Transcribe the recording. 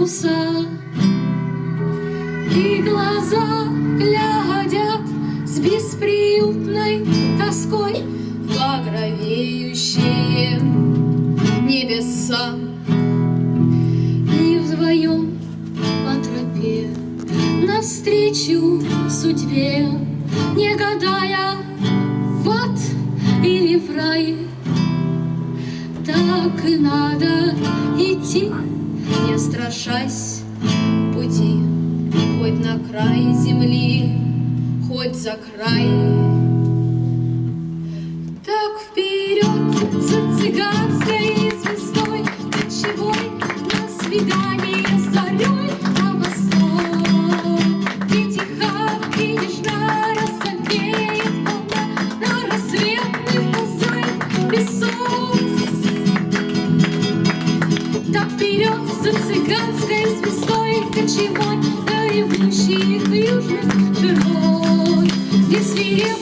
паруса, и глаза глядят с бесприютной тоской в багровеющие небеса. И вдвоем по тропе навстречу судьбе, не гадая, в ад или в рай, так и надо идти, не страшась пути, хоть на край земли, хоть за край. Так вперед за цыганской звездой, ночевой на свидание с зарей на восток, где тиха и нежна розовеет волна, на рассветный ползает песок. Так вперед за цыганской звездой, кочевой до ревущих южных широт, где свиреп